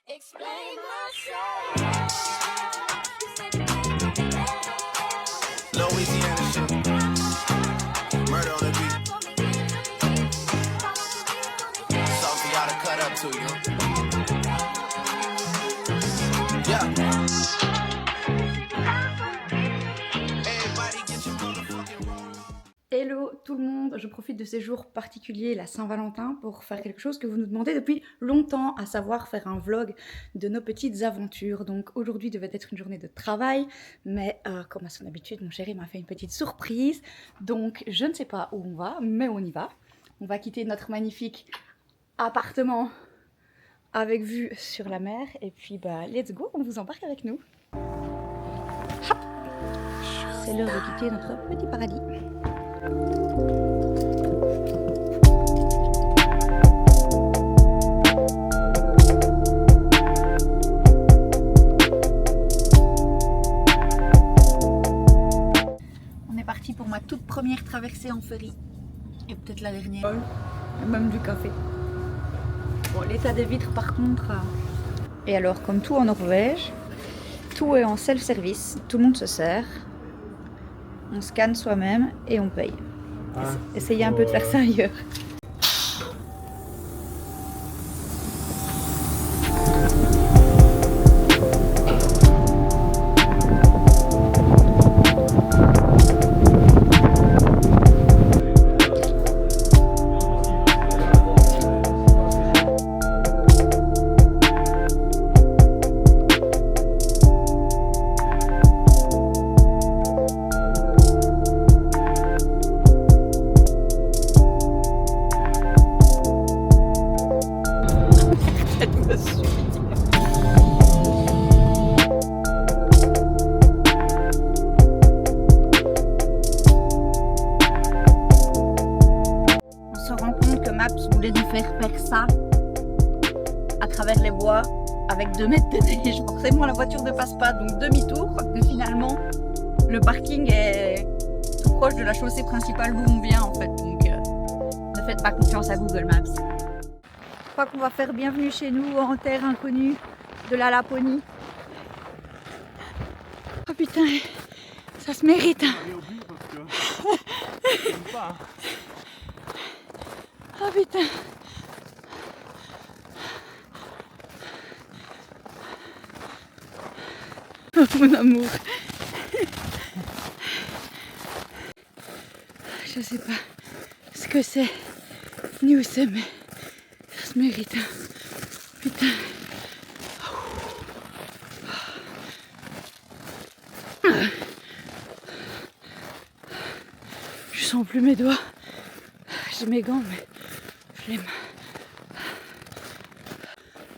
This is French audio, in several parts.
Explain myself. Louisiana shit. Murder on the beat. Something for y'all to cut up to, you know? Yeah. Everybody get your motherfucking roll. Hello tout le monde, je profite de ces jours particuliers, la Saint-Valentin, pour faire quelque chose que vous nous demandez depuis longtemps, à savoir faire un vlog de nos petites aventures. Donc aujourd'hui devait être une journée de travail, mais comme à son habitude, mon chéri m'a fait une petite surprise. Donc je ne sais pas où on va, mais on y va. On va quitter notre magnifique appartement avec vue sur la mer, et puis bah let's go, on vous embarque avec nous. Hop, c'est l'heure de quitter notre petit paradis. On est parti pour ma toute première traversée en ferry. Et peut-être la dernière. Et même du café. Bon, l'état des vitres par contre. Et alors, comme tout en Norvège, tout est en self-service. Tout le monde se sert. On scanne soi-même et on paye. Essayez un peu de faire ça ailleurs. Faire ça à travers les bois avec 2 mètres de neige. Forcément la voiture ne passe pas, donc demi-tour, parce que finalement le parking est tout proche de la chaussée principale d'où on vient en fait, donc ne faites pas confiance à Google Maps. Je crois qu'on va faire bienvenue chez nous en terre inconnue de la Laponie. Oh putain, ça se mérite. Oh putain. Oh, mon amour. Je sais pas ce que c'est ni où c'est, mais ça se mérite. Putain. Je sens plus mes doigts. J'ai mes gants, mais je l'aime.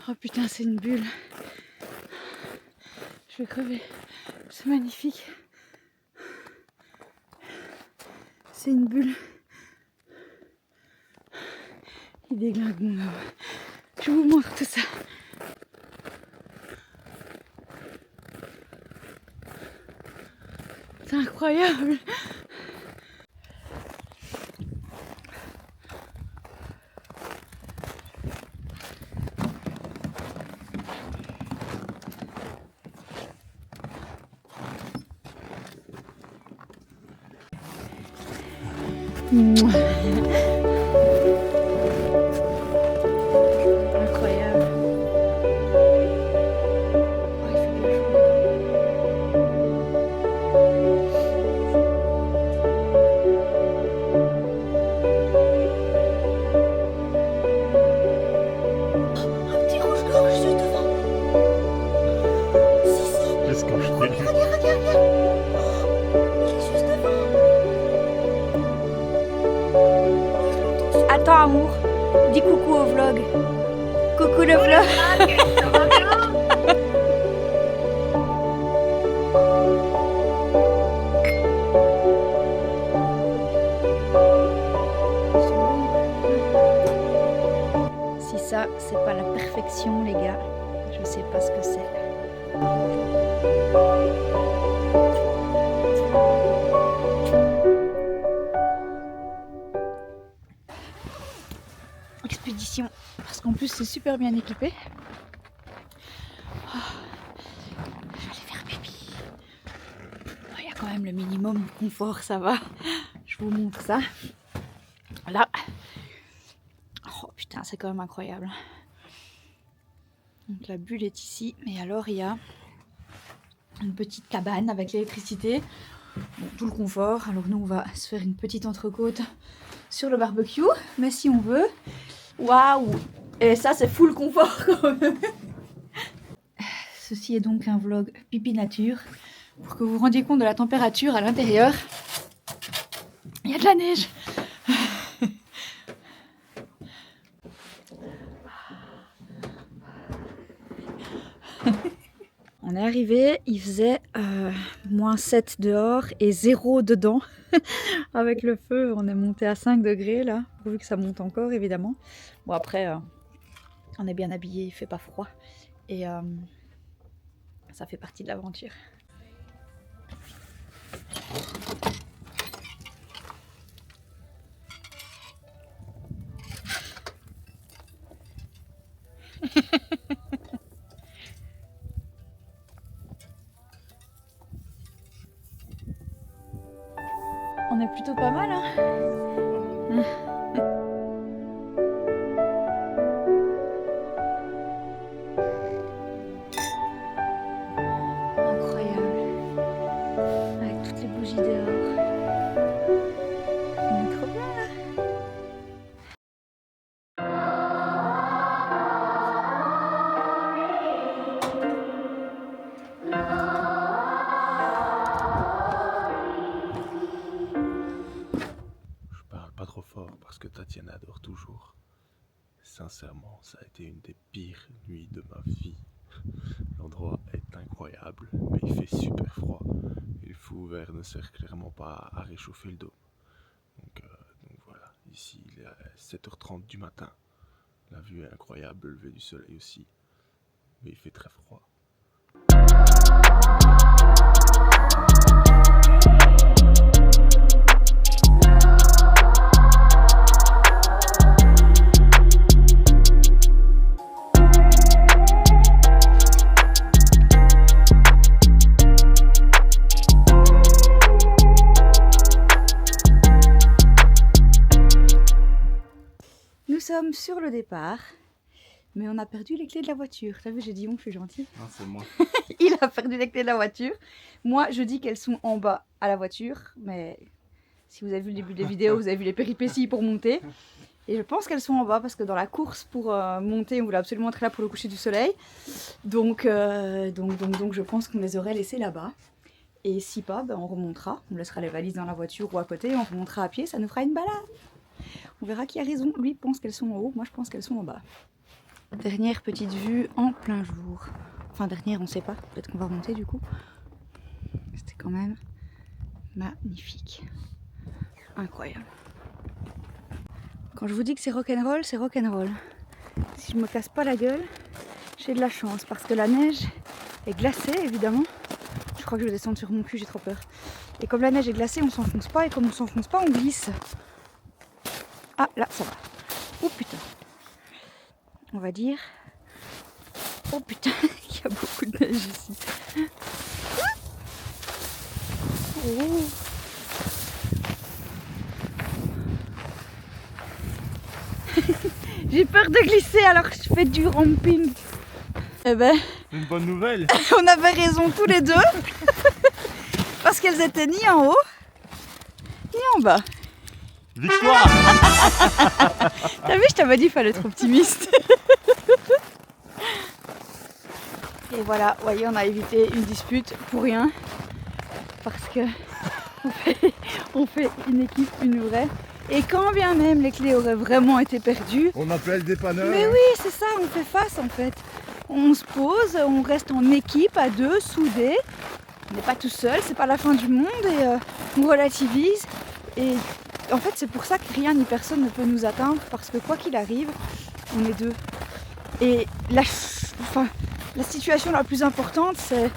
Oh putain, c'est une bulle. Je vais crever. C'est magnifique. C'est une bulle. Il déglingue mon homme. Je vous montre tout ça. C'est incroyable. Incroyable. Oh, il fait bien chaud. Un petit rouge-gorge juste devant. Si. Qu'est-ce que je fais? Regarde. Il est juste devant. Attends, amour, dis coucou au vlog. Coucou le vlog. Si ça, c'est pas la perfection, les gars, je sais pas ce que c'est. Expédition, parce qu'en plus c'est super bien équipé. même le minimum de confort, ça va. Je vous montre ça. Là. Oh putain, c'est quand même incroyable. Donc la bulle est ici, mais alors il y a une petite cabane avec l'électricité. Bon, tout le confort. Alors nous on va se faire une petite entrecôte sur le barbecue, mais si on veut. Waouh! Et ça c'est full confort quand même. Ceci est donc un vlog pipi nature. Pour que vous vous rendiez compte de la température à l'intérieur. Il y a de la neige. On est arrivé, il faisait -7 dehors et 0 dedans. Avec le feu, on est monté à 5 degrés là, pourvu que ça monte encore évidemment. Bon après, on est bien habillé, il fait pas froid. Et ça fait partie de l'aventure. On est plutôt pas mal, hein. Incroyable. Avec toutes les bougies dehors. On est trop bien là. Pas trop fort parce que Tatiana adore toujours. Sincèrement, ça a été une des pires nuits de ma vie. L'endroit est incroyable, mais il fait super froid. Et le feu ouvert ne sert clairement pas à réchauffer le dos. Donc voilà, ici il est à 7h30 du matin. La vue est incroyable, le lever du soleil aussi. Mais il fait très froid. Nous sommes sur le départ, mais on a perdu les clés de la voiture. T'as vu, j'ai dit on, je suis gentille. Non, c'est moi. Il a perdu les clés de la voiture. Moi, je dis qu'elles sont en bas à la voiture, mais si vous avez vu le début des vidéos, vous avez vu les péripéties pour monter. Et je pense qu'elles sont en bas parce que dans la course pour monter, on voulait absolument être là pour le coucher du soleil. Donc je pense qu'on les aurait laissées là-bas. Et si pas, ben on remontera. On laissera les valises dans la voiture ou à côté, on remontera à pied, ça nous fera une balade. On verra qui a raison. Lui pense qu'elles sont en haut, moi je pense qu'elles sont en bas. Dernière petite vue en plein jour. Enfin dernière, on sait pas. Peut-être qu'on va remonter du coup. C'était quand même magnifique. Incroyable. Quand je vous dis que c'est rock'n'roll, c'est rock'n'roll. Si je me casse pas la gueule, j'ai de la chance parce que la neige est glacée évidemment. Je crois que je vais descendre sur mon cul, j'ai trop peur. Et comme la neige est glacée, on s'enfonce pas et comme on s'enfonce pas, on glisse. Ah là, ça va. Oh putain. On va dire. Oh putain, il y a beaucoup de neige ici. Oh. J'ai peur de glisser alors que je fais du ramping. Eh ben, Une bonne nouvelle. on avait raison tous les deux. Parce qu'elles étaient ni en haut, ni en bas. Victoire. T'as vu, je t'avais dit qu'il fallait être optimiste. Et voilà, vous voyez, on a évité une dispute pour rien. Parce que on fait une équipe, une vraie. Et quand bien même les clés auraient vraiment été perdues. On appelle des panneurs. Mais oui, c'est ça, on fait face en fait. On se pose, on reste en équipe à deux, soudés. On n'est pas tout seul, c'est pas la fin du monde et on relativise. Et en fait, c'est pour ça que rien ni personne ne peut nous atteindre parce que quoi qu'il arrive, on est deux. Et la situation la plus importante, c'est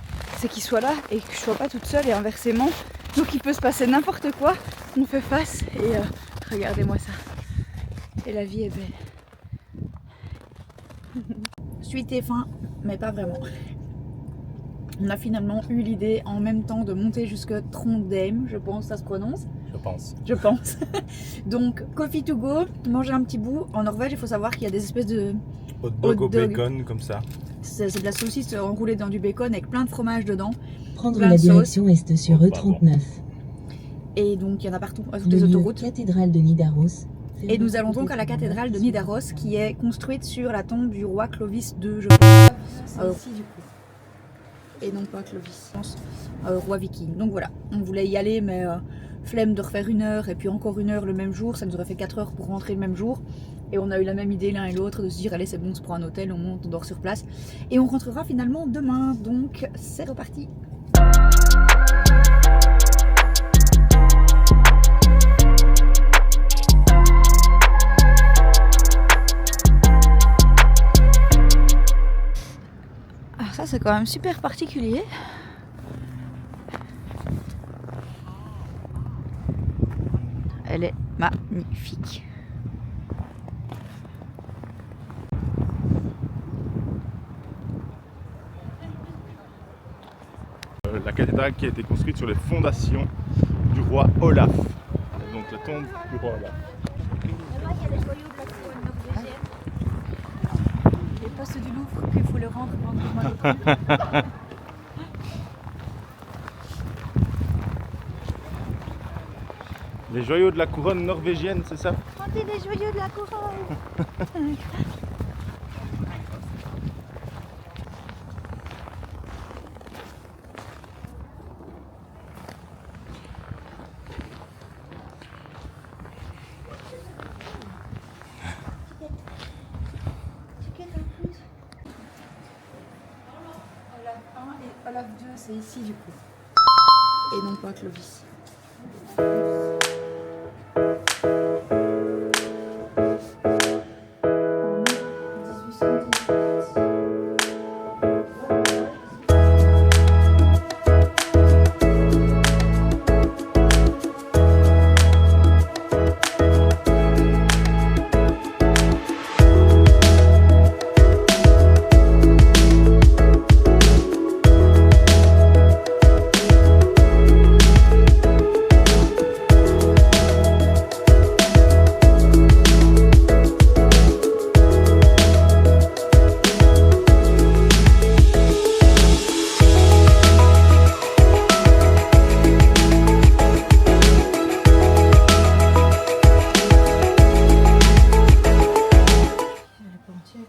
qu'il soit là et que je sois pas toute seule et inversement. Donc il peut se passer n'importe quoi, on fait face et regardez-moi ça. Et la vie est belle. Suite et fin, mais pas vraiment. On a finalement eu l'idée en même temps de monter jusque Trondheim, je pense, ça se prononce. Je pense. Donc, coffee to go, manger un petit bout. En Norvège, il faut savoir qu'il y a des espèces de Hot dog Hot au dog. bacon comme ça. c'est de la saucisse enroulée dans du bacon avec plein de fromage dedans. Prendre Plein la de sauce. direction est sur Oh, pardon. E39. Et donc, il y en a partout, à toutes Le les lieu autoroutes. cathédrale de Nidaros. Et nous allons donc à la cathédrale de Nidaros, qui est construite sur la tombe du roi Clovis II, je pense. Ici, du coup. Et non pas Clovis, je pense, roi viking. Donc voilà, on voulait y aller, mais flemme de refaire 1 heure et puis encore 1 heure le même jour. Ça nous aurait fait 4 heures pour rentrer le même jour. Et on a eu la même idée l'un et l'autre de se dire allez c'est bon, on se prend un hôtel, on monte, on dort sur place. Et on rentrera finalement demain, donc c'est reparti. Ah, ça c'est quand même super particulier. Elle est magnifique. La cathédrale qui a été construite sur les fondations du roi Olaf. Donc la tombe du roi Olaf. Là-bas, il y a les joyaux de la couronne norvégienne. Les postes du Louvre, qu'il faut le rendre vendredi. Les joyaux de la couronne norvégienne, c'est ça? Rendez les joyaux de la couronne. Olaf 1 et Olaf 2, c'est ici du coup. Et non pas Clovis.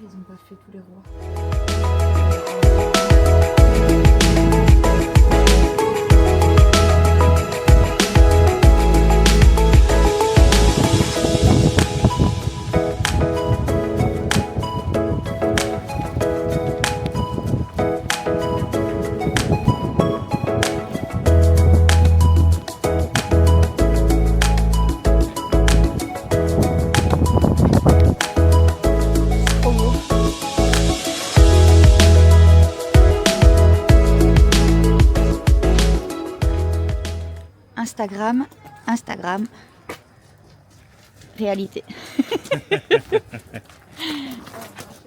Ils ont pas fait tous les rois. Trop beau. Instagram, réalité.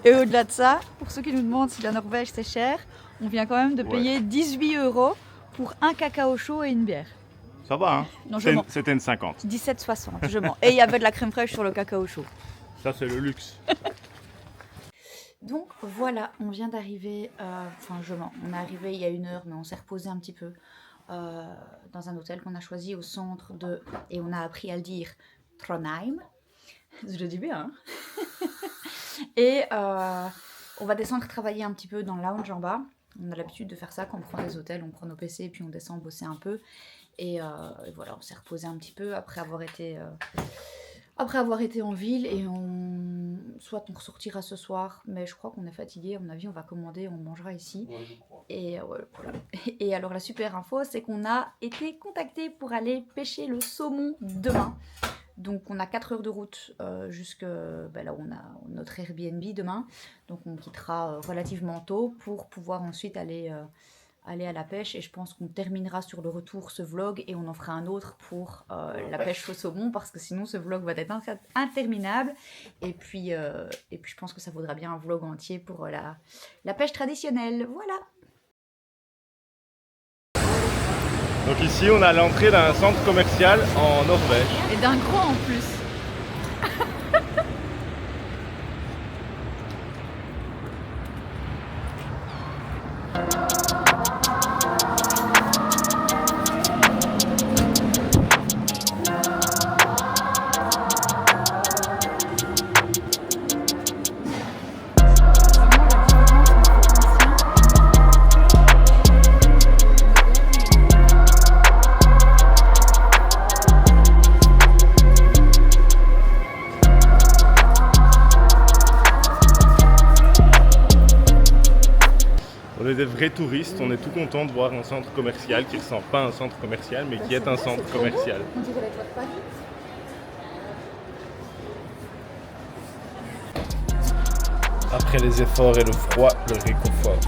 Et au-delà de ça, pour ceux qui nous demandent si la Norvège c'est cher, on vient quand même de payer 18 € pour un cacao chaud et une bière. Ça va, hein? Non, je mens. C'était une 50. 17,60, je mens. Et il y avait de la crème fraîche sur le cacao chaud. Ça, c'est le luxe. Donc voilà, on vient d'arriver, enfin je mens, on est arrivé il y a 1 heure, mais on s'est reposé un petit peu dans un hôtel qu'on a choisi au centre de, et on a appris à le dire, Trondheim. Je le dis bien, hein. Et on va descendre travailler un petit peu dans le lounge en bas. On a l'habitude de faire ça quand on prend des hôtels, on prend nos PC puis on descend bosser un peu. Et voilà, on s'est reposé un petit peu après avoir été en ville, et soit on ressortira ce soir, mais je crois qu'on est fatigué, à mon avis on va commander, on mangera ici. Ouais, je crois. Et voilà. Et alors la super info, c'est qu'on a été contacté pour aller pêcher le saumon demain. Donc on a 4 heures de route jusque là où on a notre Airbnb demain. Donc on quittera relativement tôt pour pouvoir ensuite aller à la pêche, et je pense qu'on terminera sur le retour ce vlog et on en fera un autre pour la pêche au saumon, parce que sinon ce vlog va être interminable, et puis je pense que ça vaudra bien un vlog entier pour la pêche traditionnelle. Voilà. Donc ici, on est à l'entrée d'un centre commercial en Norvège. Et d'un grand en plus. On est des vrais touristes, on est tout content de voir un centre commercial qui ne ressemble pas à un centre commercial, mais qui est un centre commercial. On dirait la tour de Paris. Après les efforts et le froid, le réconfort.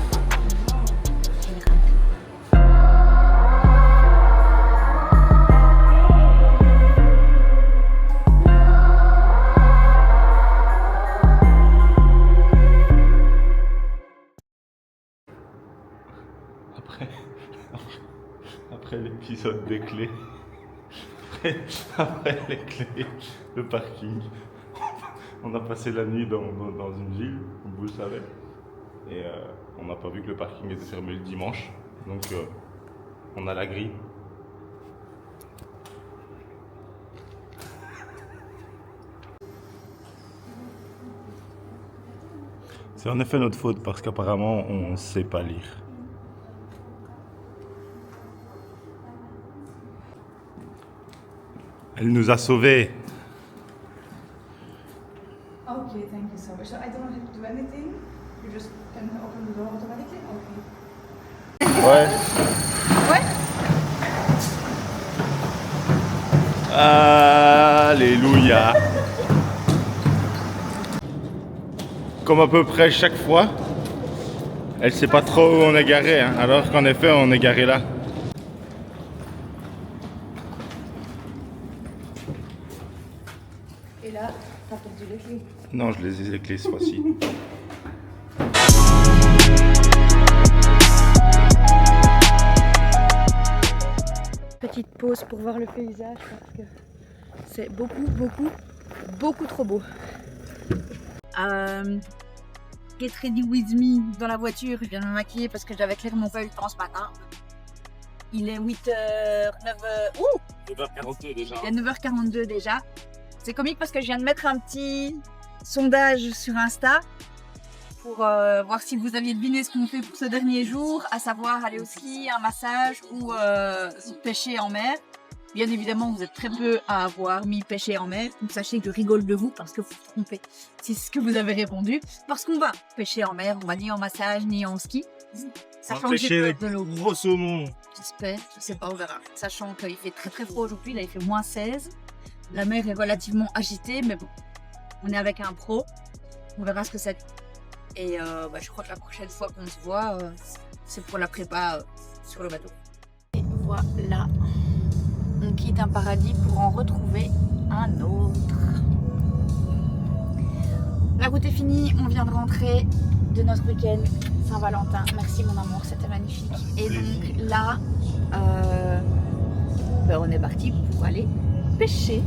Après l'épisode des clés, après les clés, le parking, on a passé la nuit dans une ville, comme vous le savez, et on n'a pas vu que le parking était fermé le dimanche, donc on a la grille. C'est en effet notre faute parce qu'apparemment on ne sait pas lire. Elle nous a sauvés. Okay, thank you so much. So I don't have to do anything. You just can open the door automatically. Okay. Ouais. Ouais. Alléluia. Comme à peu près chaque fois, elle sait pas trop où on est garé, hein, alors qu'en effet on est garé là. Et là, t'as perdu les clés. Non, je les ai les clés cette fois-ci. Petite pause pour voir le paysage parce que c'est beaucoup trop beau. Get ready with me dans la voiture, je viens de me maquiller parce que j'avais clairement pas eu le temps ce matin. Il est 8h, 9h, 9h42 déjà. Il est 9h42 déjà. C'est comique parce que je viens de mettre un petit sondage sur Insta pour voir si vous aviez deviné ce qu'on fait pour ce dernier jour, à savoir aller au ski, un massage ou pêcher en mer. Bien évidemment, vous êtes très peu à avoir mis pêcher en mer. Donc sachez que je rigole de vous parce que vous vous trompez. C'est ce que vous avez répondu. Parce qu'on va pêcher en mer, on va ni en massage ni en ski. Sachant que j'ai peur de l'eau. Gros saumon. J'espère, je sais pas, on verra. Sachant qu'il fait très froid aujourd'hui, là il fait moins 16. La mer est relativement agitée, mais bon, on est avec un pro. On verra ce que ça dit. Et je crois que la prochaine fois qu'on se voit, c'est pour la prépa sur le bateau. Et voilà, on quitte un paradis pour en retrouver un autre. La route est finie, on vient de rentrer de notre week-end Saint-Valentin. Merci mon amour, c'était magnifique. Et donc là, on est parti pour aller pêcher.